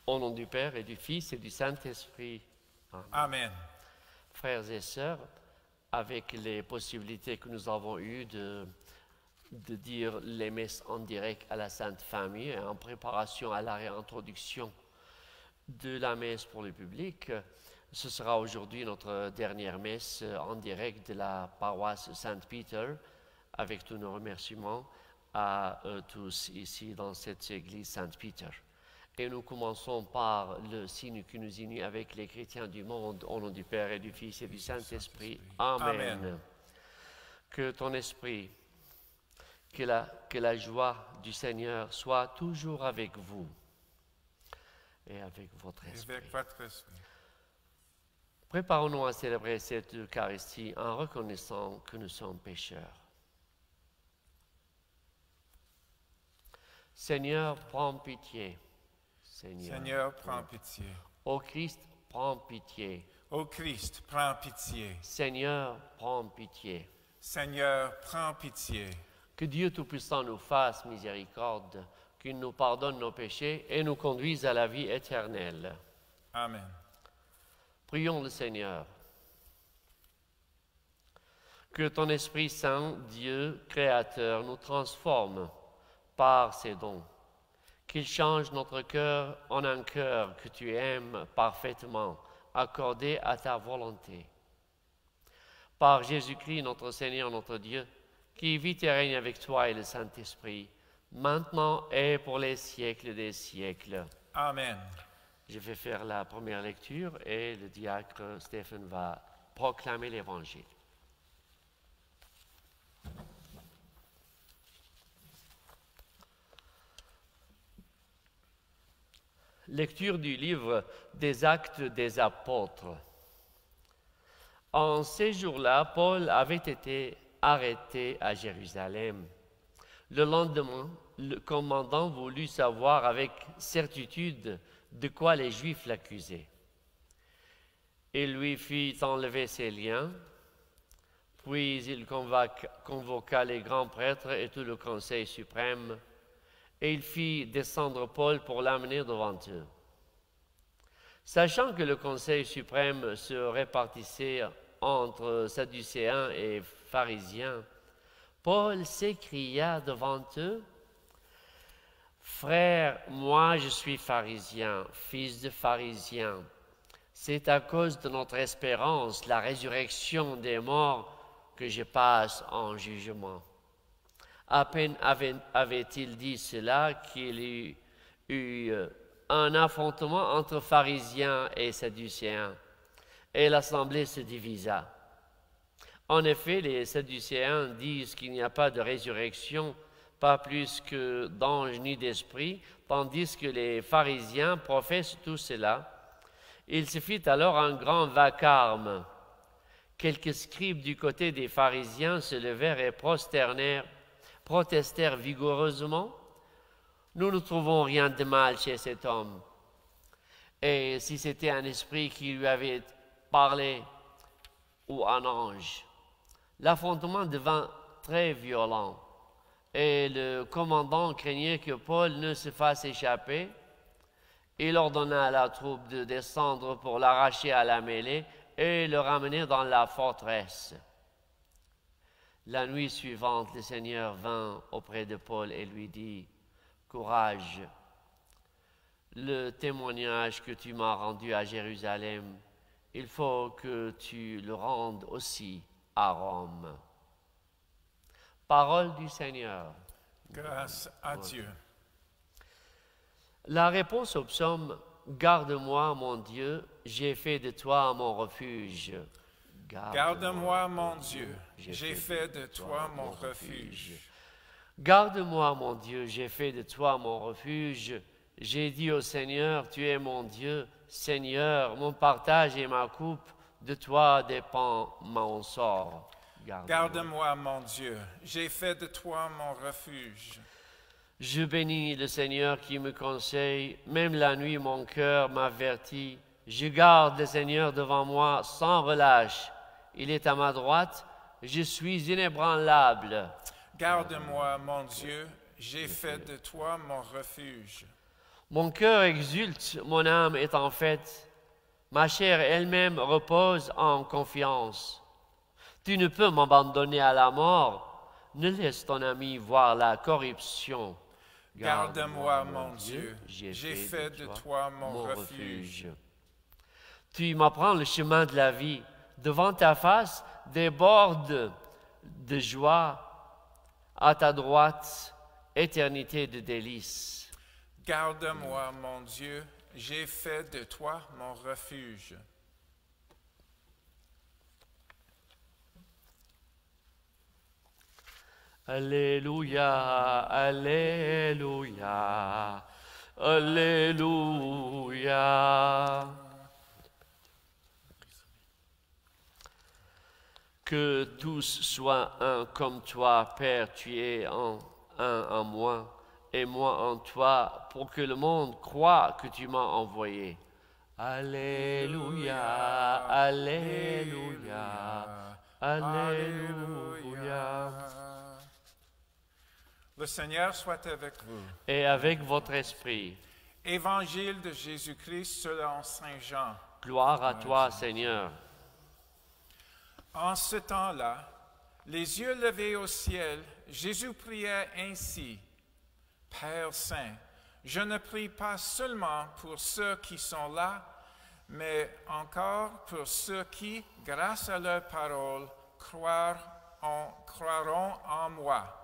Au nom du Père et du Fils et du Saint-Esprit. Amen. Amen. Frères et sœurs, avec les possibilités que nous avons eues de dire les messes en direct à la Sainte Famille et en préparation à la réintroduction de la messe pour le public, ce sera aujourd'hui notre dernière messe en direct de la paroisse Saint-Peter, avec tous nos remerciements à tous ici dans cette église Saint-Peter. Et nous commençons par le signe qui nous unit avec les chrétiens du monde, au nom du Père et du Fils et du Saint-Esprit. Amen. Amen. Que ton esprit, que la joie du Seigneur soit toujours avec vous et avec votre esprit. Avec votre esprit. Préparons-nous à célébrer cette Eucharistie en reconnaissant que nous sommes pécheurs. Seigneur, prends pitié. Seigneur, prends pitié. Ô Christ, prends pitié. Ô Christ, prends pitié. Seigneur, prends pitié. Seigneur, prends pitié. Que Dieu Tout-Puissant nous fasse miséricorde, qu'il nous pardonne nos péchés et nous conduise à la vie éternelle. Amen. Prions le Seigneur. Que ton Esprit Saint, Dieu Créateur, nous transforme par ses dons. Qu'il change notre cœur en un cœur que tu aimes parfaitement, accordé à ta volonté. Par Jésus-Christ, notre Seigneur, notre Dieu, qui vit et règne avec toi et le Saint-Esprit, maintenant et pour les siècles des siècles. Amen. Je vais faire la première lecture et le diacre Stéphane va proclamer l'Évangile. Lecture du livre des Actes des Apôtres. En ces jours-là, Paul avait été arrêté à Jérusalem. Le lendemain, le commandant voulut savoir avec certitude de quoi les Juifs l'accusaient. Il lui fit enlever ses liens, puis il convoqua les grands prêtres et tout le conseil suprême, et il fit descendre Paul pour l'amener devant eux. Sachant que le conseil suprême se répartissait entre sadducéens et pharisiens, Paul s'écria devant eux, « Frères, moi je suis pharisien, fils de pharisien. C'est à cause de notre espérance, la résurrection des morts, que je passe en jugement. » À peine avait-il dit cela qu'il y eut un affrontement entre pharisiens et sadducéens, et l'assemblée se divisa. En effet, les sadducéens disent qu'il n'y a pas de résurrection, pas plus que d'ange ni d'esprit, tandis que les pharisiens professent tout cela. Il se fit alors un grand vacarme. Quelques scribes du côté des pharisiens se levèrent et protestèrent vigoureusement. « Nous ne trouvons rien de mal chez cet homme. Et si c'était un esprit qui lui avait parlé ou un ange. » L'affrontement devint très violent et le commandant craignait que Paul ne se fasse échapper. Il ordonna à la troupe de descendre pour l'arracher à la mêlée et le ramener dans la forteresse. La nuit suivante, le Seigneur vint auprès de Paul et lui dit, « Courage, le témoignage que tu m'as rendu à Jérusalem, il faut que tu le rendes aussi à Rome. » Parole du Seigneur. Grâce à Dieu. La réponse au psaume « Garde-moi, mon Dieu, j'ai fait de toi mon refuge. » Garde-moi, mon Dieu, j'ai fait de toi mon refuge. Garde-moi, mon Dieu, j'ai fait de toi mon refuge. J'ai dit au Seigneur, tu es mon Dieu. Seigneur, mon partage et ma coupe, de toi dépend mon sort. Garde-moi, mon Dieu, j'ai fait de toi mon refuge. Je bénis le Seigneur qui me conseille, même la nuit mon cœur m'avertit. Je garde le Seigneur devant moi sans relâche. Il est à ma droite, je suis inébranlable. Garde-moi, mon Dieu, j'ai fait de toi mon refuge. Mon cœur exulte, mon âme est en fête, ma chair elle-même repose en confiance. Tu ne peux m'abandonner à la mort, ne laisse ton ami voir la corruption. Garde-moi, mon Dieu, j'ai fait de toi mon refuge. Tu m'apprends le chemin de la vie, devant ta face déborde de joie, à ta droite, éternité de délices. Garde-moi, mon Dieu, j'ai fait de toi mon refuge. Alléluia, Alléluia, Alléluia. Que tous soient un comme toi, Père, tu es un en moi et moi en toi, pour que le monde croie que tu m'as envoyé. Alléluia, Alléluia, Alléluia. Le Seigneur soit avec vous. Et avec votre esprit. Évangile de Jésus-Christ selon Saint Jean. Gloire à toi, Seigneur. En ce temps-là, les yeux levés au ciel, Jésus priait ainsi. Père Saint, je ne prie pas seulement pour ceux qui sont là, mais encore pour ceux qui, grâce à leur parole, croiront en moi.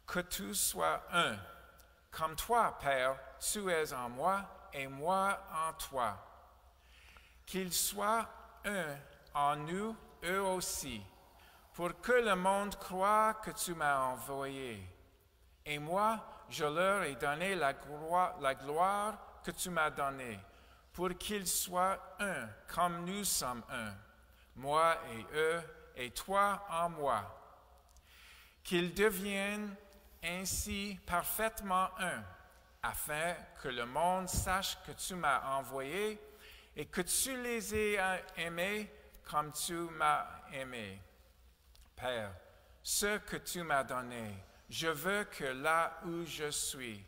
Que tous soient un. Comme toi, Père, tu es en moi et moi en toi. Qu'ils soient un en nous, eux aussi, pour que le monde croie que tu m'as envoyé. Et moi, je leur ai donné la gloire que tu m'as donnée, pour qu'ils soient un, comme nous sommes un, moi et eux, et toi en moi. Qu'ils deviennent ainsi parfaitement un, afin que le monde sache que tu m'as envoyé et que tu les aies aimés comme tu m'as aimé. Père, ce que tu m'as donné, je veux que là où je suis,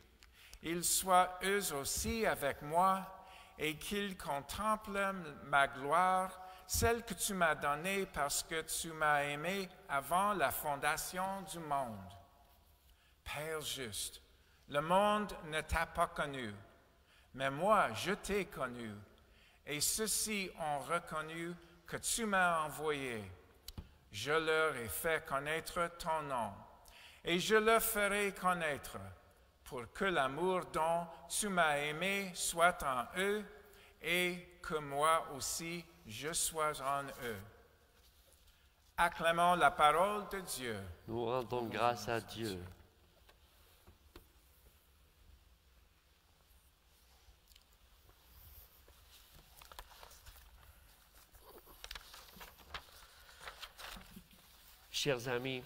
ils soient eux aussi avec moi et qu'ils contemplent ma gloire, celle que tu m'as donnée parce que tu m'as aimé avant la fondation du monde. Père juste, le monde ne t'a pas connu, mais moi je t'ai connu, et ceux-ci ont reconnu que tu m'as envoyé. Je leur ai fait connaître ton nom, et je le ferai connaître, pour que l'amour dont tu m'as aimé soit en eux, et que moi aussi je sois en eux. Acclamons la parole de Dieu. Nous rendons grâce à Dieu. Chers amis,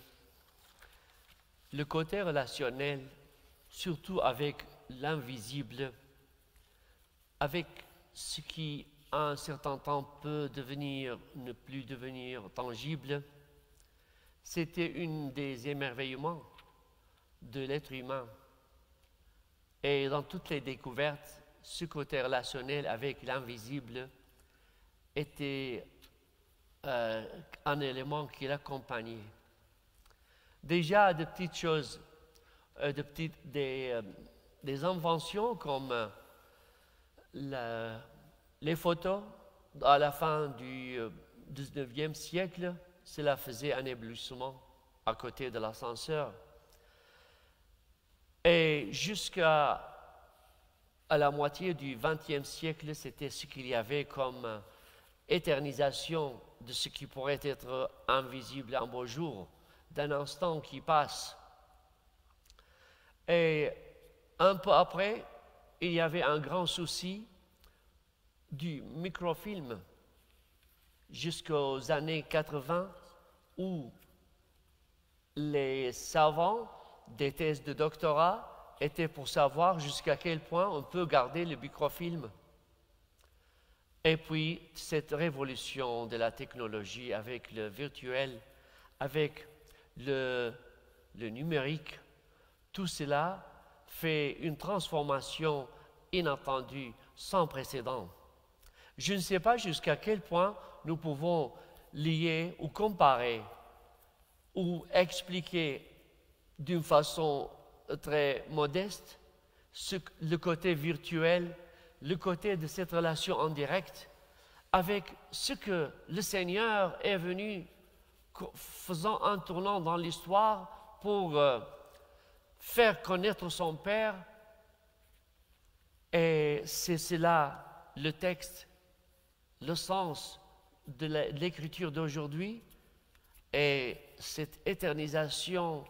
le côté relationnel, surtout avec l'invisible, avec ce qui, à un certain temps, peut devenir, ne plus devenir tangible, c'était une des émerveillements de l'être humain. Et dans toutes les découvertes, ce côté relationnel avec l'invisible était un élément qui l'accompagnait. Déjà, de petites choses, des inventions comme les photos à la fin du 19e siècle, cela faisait un éblouissement à côté de l'ascenseur. Et jusqu'à la moitié du 20e siècle, c'était ce qu'il y avait comme éternisation de ce qui pourrait être invisible un beau jour, d'un instant qui passe. Et un peu après, il y avait un grand souci du microfilm jusqu'aux années 80 où les savants des thèses de doctorat étaient pour savoir jusqu'à quel point on peut garder le microfilm. Et puis, cette révolution de la technologie avec le virtuel, avec le numérique, tout cela fait une transformation inattendu, sans précédent. Je ne sais pas jusqu'à quel point nous pouvons lier ou comparer ou expliquer d'une façon très modeste le côté virtuel, le côté de cette relation en direct avec ce que le Seigneur est venu faisant un tournant dans l'histoire pour faire connaître son Père. Et c'est cela le texte, le sens de l'écriture d'aujourd'hui. Et cette éternisation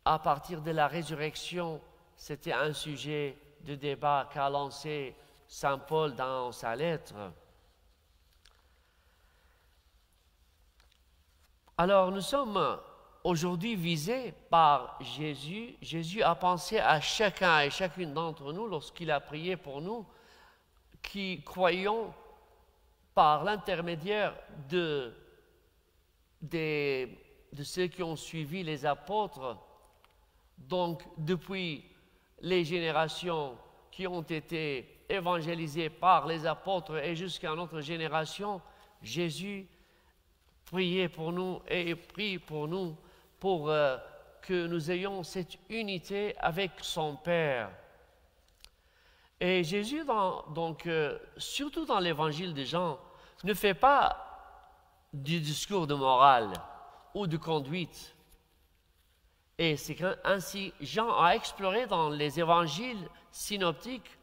à partir de la résurrection, c'était un sujet de débat qu'a lancé Saint Paul dans sa lettre. Alors nous sommes aujourd'hui visés par Jésus. Jésus a pensé à chacun et chacune d'entre nous lorsqu'il a prié pour nous, qui croyons par l'intermédiaire de ceux qui ont suivi les apôtres, donc depuis les générations qui ont été évangélisées par les apôtres et jusqu'à notre génération, Jésus priait pour nous et prie pour nous pour que nous ayons cette unité avec son Père. Et Jésus, surtout dans l'évangile de Jean, ne fait pas du discours de morale ou de conduite. Et c'est ainsi Jean a exploré dans les évangiles synoptiques,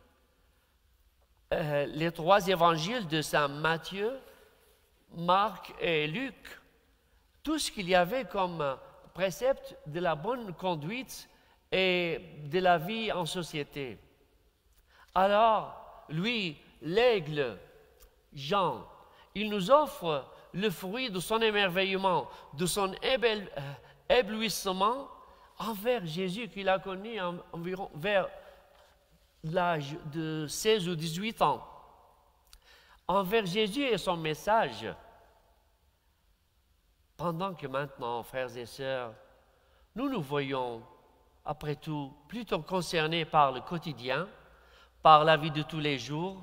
les trois évangiles de Saint Matthieu, Marc et Luc, tout ce qu'il y avait comme précepte de la bonne conduite et de la vie en société. Alors, lui, l'aigle, Jean, il nous offre le fruit de son émerveillement, de son éblouissement envers Jésus qu'il a connu environ vers l'âge de 16 ou 18 ans. Envers Jésus et son message. Pendant que maintenant, frères et sœurs, nous nous voyons, après tout, plutôt concernés par le quotidien, par la vie de tous les jours,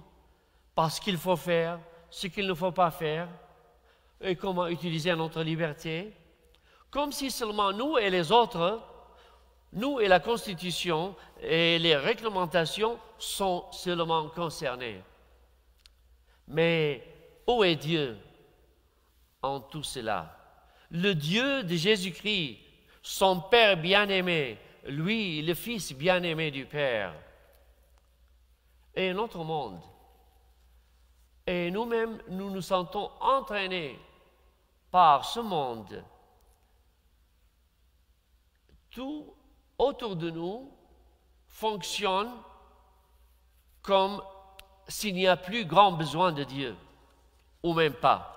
par ce qu'il faut faire, ce qu'il ne faut pas faire, et comment utiliser notre liberté, comme si seulement nous et les autres, nous et la Constitution et les réglementations sont seulement concernés. Mais où est Dieu en tout cela? Le Dieu de Jésus-Christ, son Père bien-aimé, lui, le Fils bien-aimé du Père, et notre monde. Et nous-mêmes, nous nous sentons entraînés par ce monde. Tout autour de nous fonctionne comme s'il n'y a plus grand besoin de Dieu, ou même pas.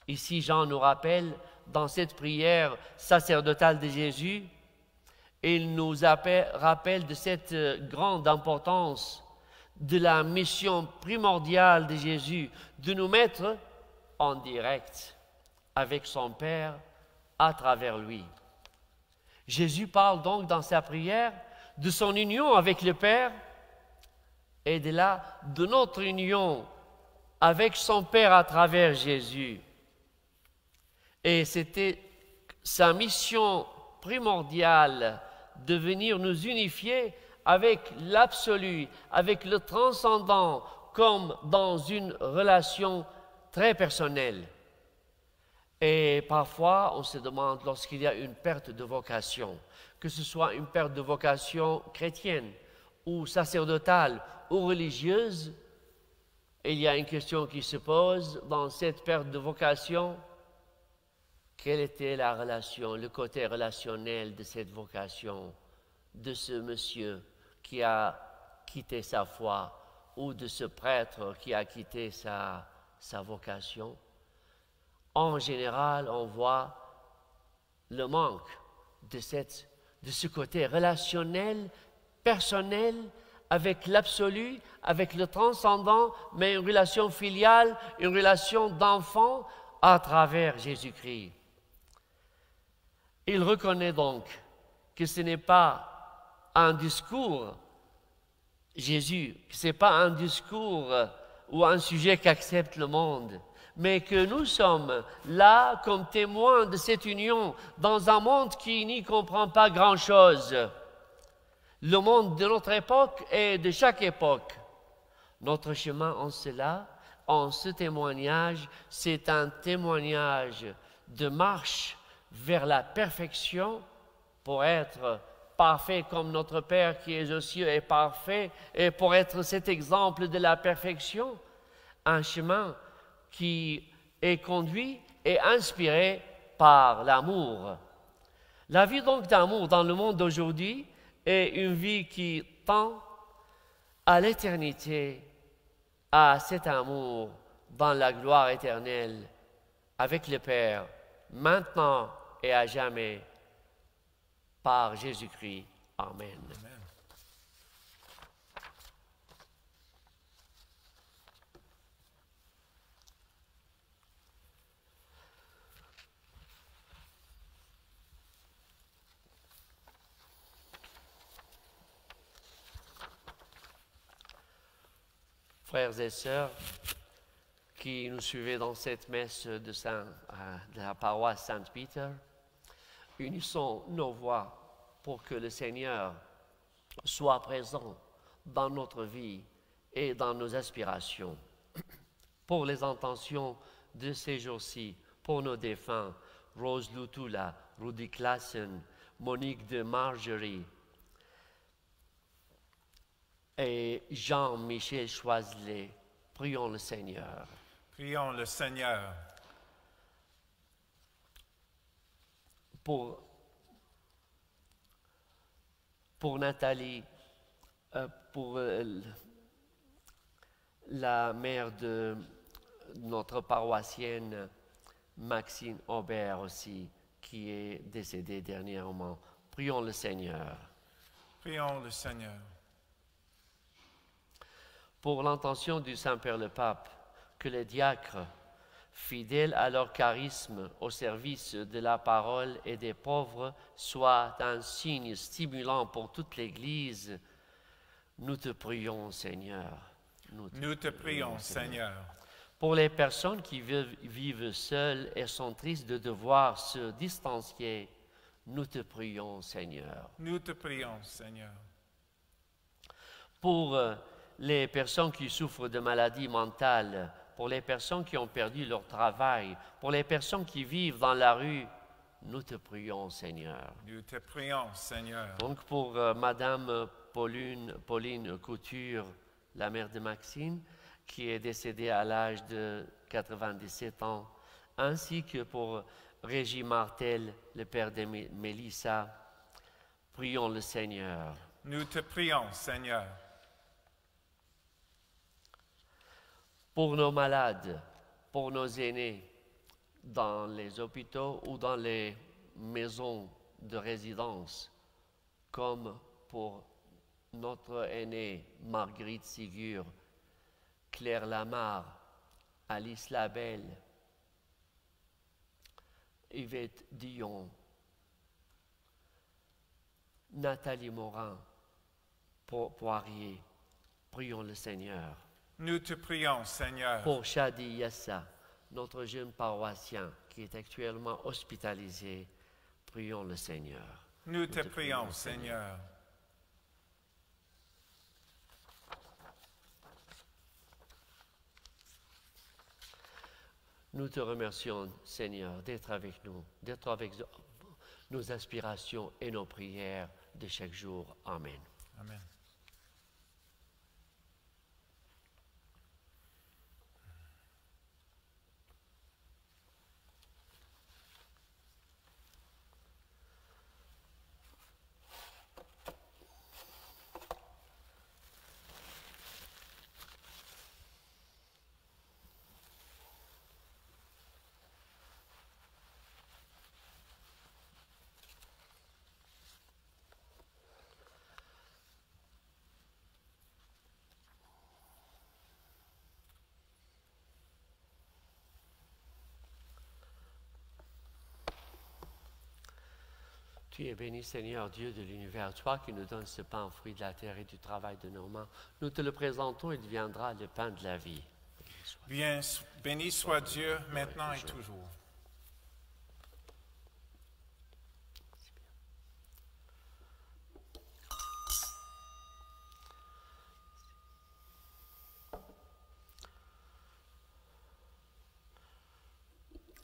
Ici, Jean nous rappelle, dans cette prière sacerdotale de Jésus, il nous rappelle de cette grande importance de la mission primordiale de Jésus, de nous mettre en direct avec son Père à travers lui. Jésus parle donc dans sa prière de son union avec le Père et de notre union avec son Père à travers Jésus. Et c'était sa mission primordiale de venir nous unifier avec l'absolu, avec le transcendant, comme dans une relation très personnelle. Et parfois, on se demande, lorsqu'il y a une perte de vocation, que ce soit une perte de vocation chrétienne ou sacerdotale ou religieuse, il y a une question qui se pose dans cette perte de vocation. Quelle était la relation, le côté relationnel de cette vocation, de ce monsieur qui a quitté sa foi ou de ce prêtre qui a quitté sa vocation? En général, on voit le manque de ce côté relationnel, personnel, avec l'absolu, avec le transcendant, mais une relation filiale, une relation d'enfant à travers Jésus-Christ. Il reconnaît donc que ce n'est pas un discours Jésus, ce n'est pas un discours ou un sujet qu'accepte le monde, mais que nous sommes là comme témoins de cette union dans un monde qui n'y comprend pas grand-chose. Le monde de notre époque et de chaque époque. Notre chemin en cela, en ce témoignage, c'est un témoignage de marche vers la perfection pour être parfait comme notre Père qui est aux cieux est parfait et pour être cet exemple de la perfection, un chemin qui est conduit et inspiré par l'amour. La vie donc d'amour dans le monde d'aujourd'hui est une vie qui tend à l'éternité, à cet amour dans la gloire éternelle avec le Père, maintenant et à jamais, par Jésus-Christ. Amen. Amen. Frères et sœurs qui nous suivez dans cette messe de la paroisse Saint-Peter, unissons nos voix pour que le Seigneur soit présent dans notre vie et dans nos aspirations. Pour les intentions de ces jours-ci, pour nos défunts, Rose Lutula, Rudy Klassen, Monique de Margerie et Jean-Michel Choiselet, prions le Seigneur. Prions le Seigneur. Pour Nathalie, pour la mère de notre paroissienne Maxine Aubert aussi, qui est décédée dernièrement. Prions le Seigneur. Prions le Seigneur. Pour l'intention du Saint-Père le Pape, que les diacres, fidèles à leur charisme au service de la parole et des pauvres, soient un signe stimulant pour toute l'Église. Nous te prions, Seigneur. Nous te prions, Seigneur. Pour les personnes qui vivent seules et sont tristes de devoir se distancier, nous te prions, Seigneur. Nous te prions, Seigneur. Pour les personnes qui souffrent de maladies mentales, pour les personnes qui ont perdu leur travail, pour les personnes qui vivent dans la rue, nous te prions, Seigneur. Nous te prions, Seigneur. Donc pour Madame Pauline Couture, la mère de Maxine, qui est décédée à l'âge de 97 ans, ainsi que pour Régis Martel, le père de Mélissa, prions le Seigneur. Nous te prions, Seigneur. Pour nos malades, pour nos aînés, dans les hôpitaux ou dans les maisons de résidence, comme pour notre aînée Marguerite Sigur, Claire Lamarre, Alice Labelle, Yvette Dion, Nathalie Morin, Poirier, prions le Seigneur. Nous te prions, Seigneur. Pour Shadi Yassa, notre jeune paroissien qui est actuellement hospitalisé, prions le Seigneur. Nous te prions, Seigneur. Nous te remercions, Seigneur, d'être avec nous, d'être avec nos aspirations et nos prières de chaque jour. Amen. Amen. Tu es béni, Seigneur, Dieu de l'univers, toi qui nous donnes ce pain, fruit de la terre et du travail de nos mains. Nous te le présentons, il deviendra le pain de la vie. Bien, béni soit Dieu, maintenant et toujours.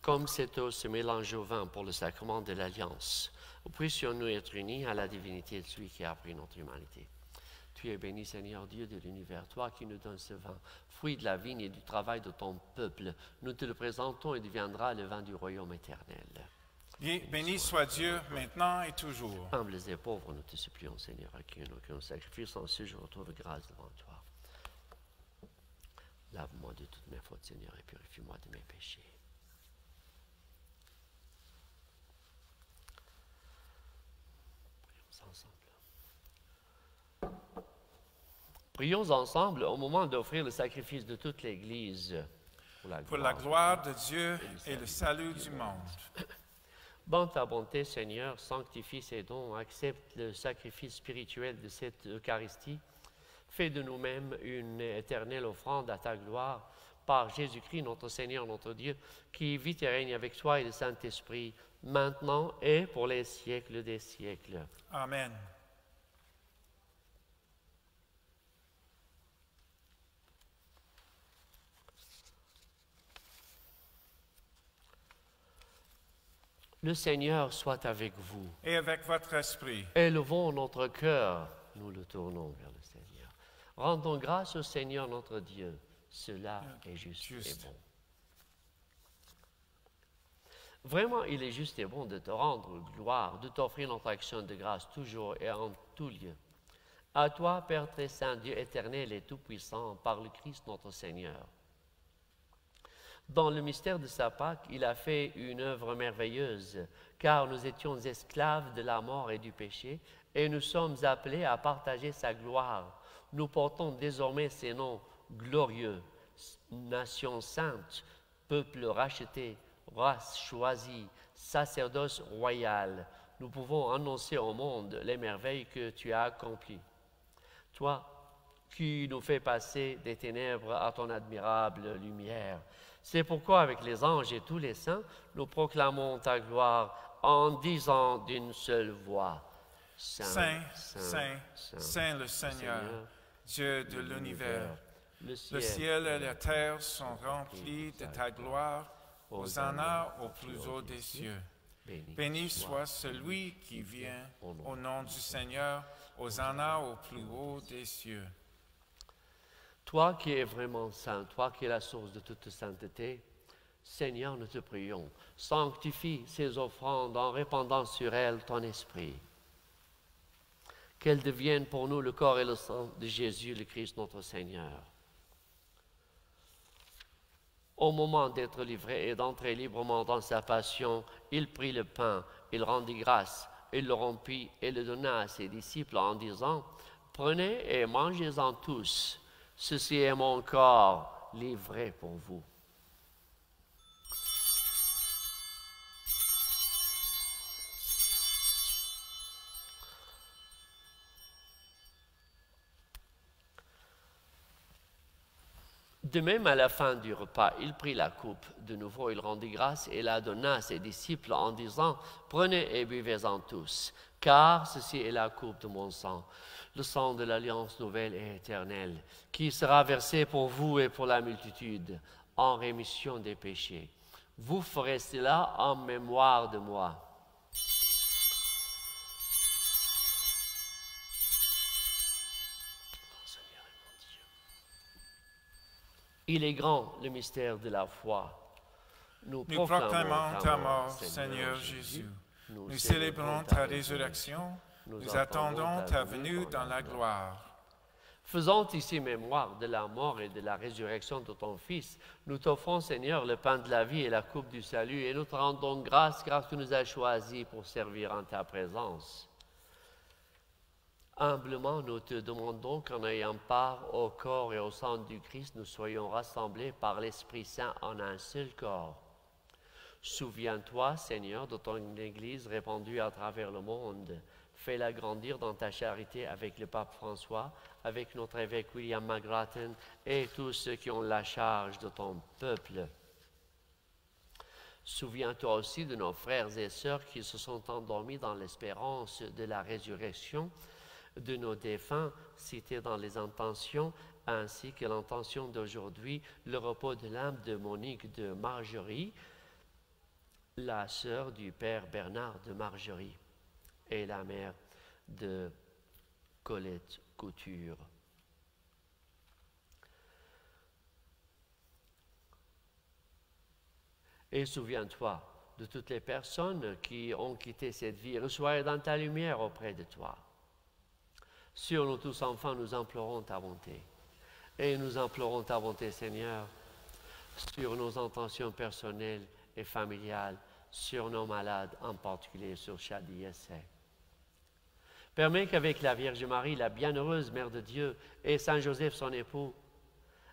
Comme cette eau se mélange au vin pour le sacrement de l'Alliance, puissions-nous être unis à la divinité de celui qui a pris notre humanité. Tu es béni, Seigneur Dieu de l'univers, toi qui nous donnes ce vin, fruit de la vigne et du travail de ton peuple. Nous te le présentons et deviendra le vin du royaume éternel. Béni soit Dieu, maintenant et toujours. Humbles et pauvres, nous te supplions, Seigneur, à qui nos sacrifices en ce jour trouve grâce devant toi. Lave-moi de toutes mes fautes, Seigneur, et purifie-moi de mes péchés. Prions ensemble au moment d'offrir le sacrifice de toute l'Église pour la gloire de Dieu et le salut du monde. Dans ta bonté, Seigneur, sanctifie ces dons, accepte le sacrifice spirituel de cette Eucharistie, fais de nous-mêmes une éternelle offrande à ta gloire, par Jésus-Christ, notre Seigneur, notre Dieu, qui vit et règne avec toi et le Saint-Esprit, maintenant et pour les siècles des siècles. Amen. Le Seigneur soit avec vous. Et avec votre esprit. Élevons notre cœur, nous le tournons vers le Seigneur. Rendons grâce au Seigneur notre Dieu. Cela est juste et bon. Vraiment, il est juste et bon de te rendre gloire, de t'offrir notre action de grâce toujours et en tout lieu. À toi, Père très saint, Dieu éternel et tout-puissant, par le Christ notre Seigneur. Dans le mystère de sa Pâque, il a fait une œuvre merveilleuse, car nous étions esclaves de la mort et du péché, et nous sommes appelés à partager sa gloire. Nous portons désormais ces noms glorieux, nation sainte, peuple racheté, race choisie, sacerdoce royal. Nous pouvons annoncer au monde les merveilles que tu as accomplies. Toi qui nous fais passer des ténèbres à ton admirable lumière. C'est pourquoi, avec les anges et tous les saints, nous proclamons ta gloire en disant d'une seule voix, Saint, Saint, Saint le Seigneur, Dieu de l'univers. Le ciel et la terre sont remplis de ta gloire. Hosanna au plus haut des cieux. Béni soit celui qui vient au nom du Seigneur. Hosanna au plus haut des cieux. Toi qui es vraiment saint, toi qui es la source de toute sainteté, Seigneur, nous te prions, sanctifie ces offrandes en répandant sur elles ton esprit. Qu'elles deviennent pour nous le corps et le sang de Jésus, le Christ, notre Seigneur. Au moment d'être livré et d'entrer librement dans sa passion, il prit le pain, il rendit grâce, il le rompit et le donna à ses disciples en disant, « Prenez et mangez-en tous. Ceci est mon corps livré pour vous. » De même, à la fin du repas, il prit la coupe. De nouveau, il rendit grâce et la donna à ses disciples en disant, « Prenez et buvez-en tous, car ceci est la coupe de mon sang, le sang de l'alliance nouvelle et éternelle, qui sera versé pour vous et pour la multitude, en rémission des péchés. Vous ferez cela en mémoire de moi. » Il est grand, le mystère de la foi. Nous proclamons ta mort, Seigneur Jésus. Nous célébrons ta résurrection. Nous attendons ta venue dans la gloire. Faisant ici mémoire de la mort et de la résurrection de ton Fils, nous t'offrons, Seigneur, le pain de la vie et la coupe du salut, et nous te rendons grâce car tu nous as choisis pour servir en ta présence. Humblement, nous te demandons qu'en ayant part au corps et au sang du Christ, nous soyons rassemblés par l'Esprit Saint en un seul corps. Souviens-toi, Seigneur, de ton Église répandue à travers le monde. Fais-la grandir dans ta charité avec le pape François, avec notre évêque William McGrattan et tous ceux qui ont la charge de ton peuple. Souviens-toi aussi de nos frères et sœurs qui se sont endormis dans l'espérance de la résurrection, de nos défunts cités dans les intentions, ainsi que l'intention d'aujourd'hui, le repos de l'âme de Monique de Margerie, la sœur du père Bernard de Margerie et la mère de Colette Couture. Et souviens-toi de toutes les personnes qui ont quitté cette vie. Reçois dans ta lumière auprès de toi. Sur nous tous, enfants, nous implorons ta bonté. Et nous implorons ta bonté, Seigneur, sur nos intentions personnelles et familiales, sur nos malades, en particulier sur Chadi Essay. Permets qu'avec la Vierge Marie, la bienheureuse Mère de Dieu, et Saint Joseph, son époux,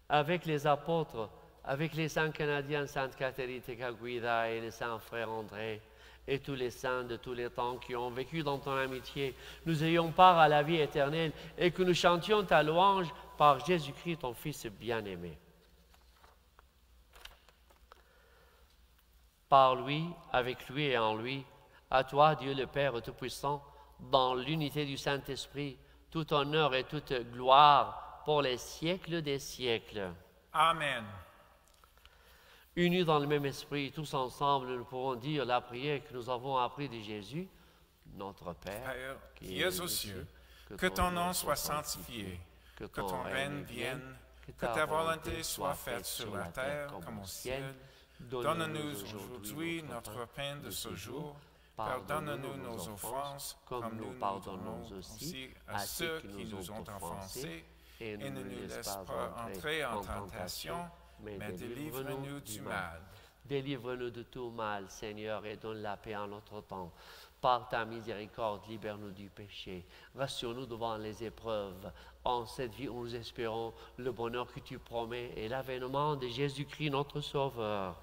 avec les apôtres, avec les saints canadiens, Sainte Catherine Tekaguida et les saints frères André, et tous les saints de tous les temps qui ont vécu dans ton amitié, nous ayons part à la vie éternelle et que nous chantions ta louange par Jésus-Christ, ton Fils bien-aimé. Par lui, avec lui et en lui, à toi, Dieu le Père Tout-Puissant, dans l'unité du Saint-Esprit, tout honneur et toute gloire pour les siècles des siècles. Amen. Unis dans le même esprit, tous ensemble, nous pourrons dire la prière que nous avons apprise de Jésus, notre Père, Père, qui es aux cieux, que ton nom soit sanctifié, que ton règne vienne, que ta volonté soit faite sur la terre comme au ciel. Donne-nous aujourd'hui notre pain de ce jour. Pardonne-nous nos offenses, comme nous pardonnons aussi à ceux qui nous ont offensés, et ne nous laisse pas entrer en tentation, mais délivre-nous du mal. Délivre-nous de tout mal, Seigneur, et donne la paix en notre temps. Par ta miséricorde, libère-nous du péché. Rassure-nous devant les épreuves. En cette vie, nous espérons le bonheur que tu promets et l'avènement de Jésus-Christ, notre Sauveur.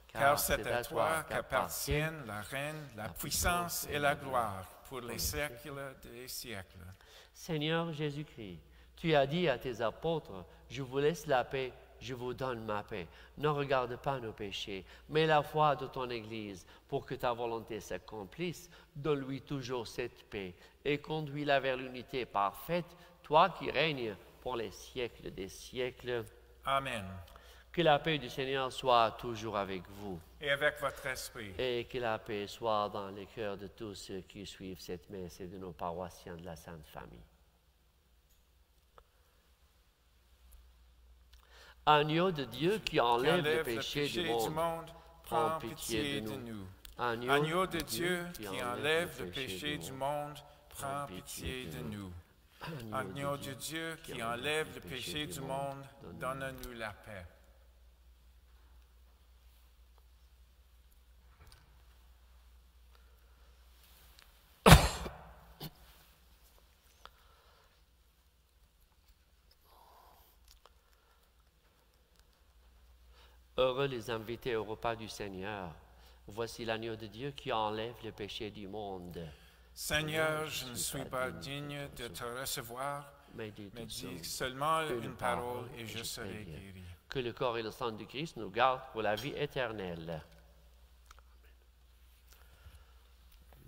Car c'est à toi qu'appartiennent la règne, la puissance et la gloire pour les siècles des siècles. Seigneur Jésus-Christ, tu as dit à tes apôtres, « Je vous laisse la paix, je vous donne ma paix. Ne regarde pas nos péchés, mais la foi de ton Église, pour que ta volonté s'accomplisse. Donne-lui toujours cette paix et conduis-la vers l'unité parfaite, toi qui règnes pour les siècles des siècles. » Amen. Que la paix du Seigneur soit toujours avec vous. Et avec votre esprit. Et que la paix soit dans les cœurs de tous ceux qui suivent cette messe et de nos paroissiens de la Sainte Famille. Agneau de Dieu qui enlève le péché du monde, prends pitié de nous. Agneau de Dieu qui enlève le péché du monde, prends pitié de nous. Agneau de Dieu qui enlève le péché du monde, donne-nous la paix. Heureux les invités au repas du Seigneur. Voici l'agneau de Dieu qui enlève le péché du monde. Seigneur, je ne suis pas digne de te recevoir, mais dis seulement une parole et je serai guéri. Que le corps et le sang du Christ nous gardent pour la vie éternelle.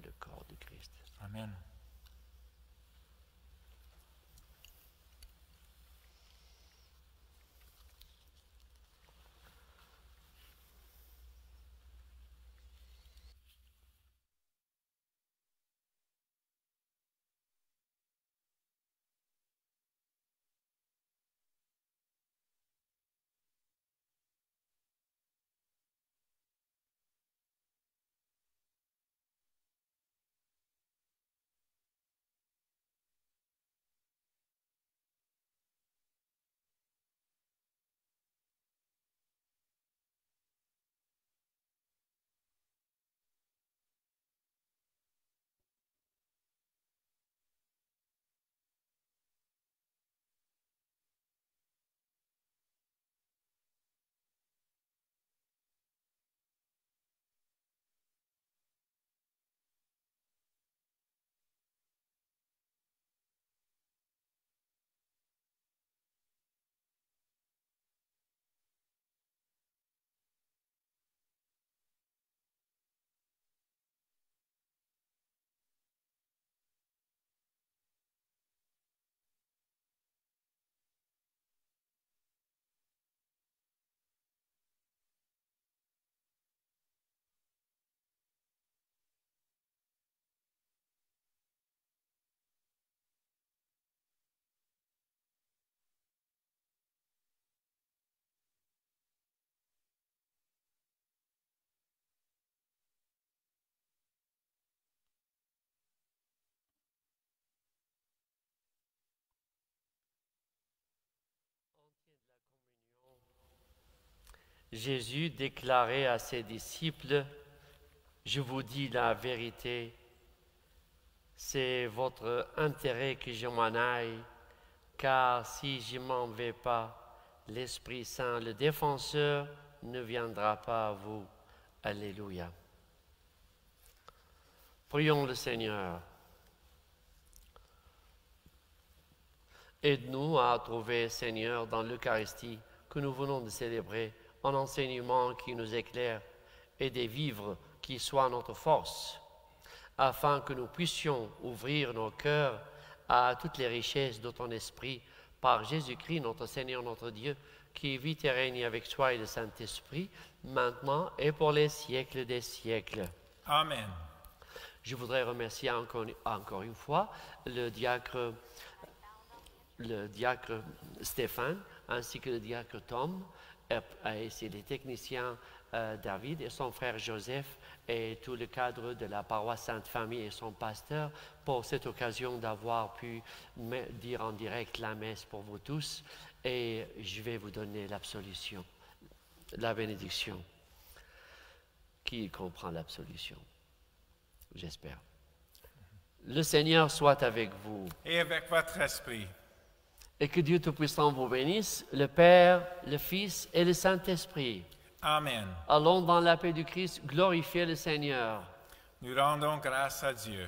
Le corps du Christ. Amen. Jésus déclarait à ses disciples, « Je vous dis la vérité, c'est votre intérêt que je m'en aille, car si je m'en vais pas, l'Esprit Saint, le défenseur, ne viendra pas à vous. » Alléluia. Prions le Seigneur. Aide-nous à trouver, Seigneur, dans l'Eucharistie que nous venons de célébrer, un enseignement qui nous éclaire et des vivres qui soient notre force, afin que nous puissions ouvrir nos cœurs à toutes les richesses de ton esprit par Jésus-Christ, notre Seigneur, notre Dieu, qui vit et règne avec toi et le Saint-Esprit, maintenant et pour les siècles des siècles. Amen. Je voudrais remercier encore une fois le diacre Stéphane, ainsi que le diacre Tom, et les techniciens David et son frère Joseph, et tout le cadre de la paroisse Sainte-Famille et son pasteur, pour cette occasion d'avoir pu dire en direct la messe pour vous tous. Et je vais vous donner l'absolution, la bénédiction, qui comprend l'absolution, j'espère. Le Seigneur soit avec vous. Et avec votre esprit. Et que Dieu Tout-Puissant vous bénisse, le Père, le Fils et le Saint-Esprit. Amen. Allons dans la paix du Christ, glorifiez le Seigneur. Nous rendons grâce à Dieu.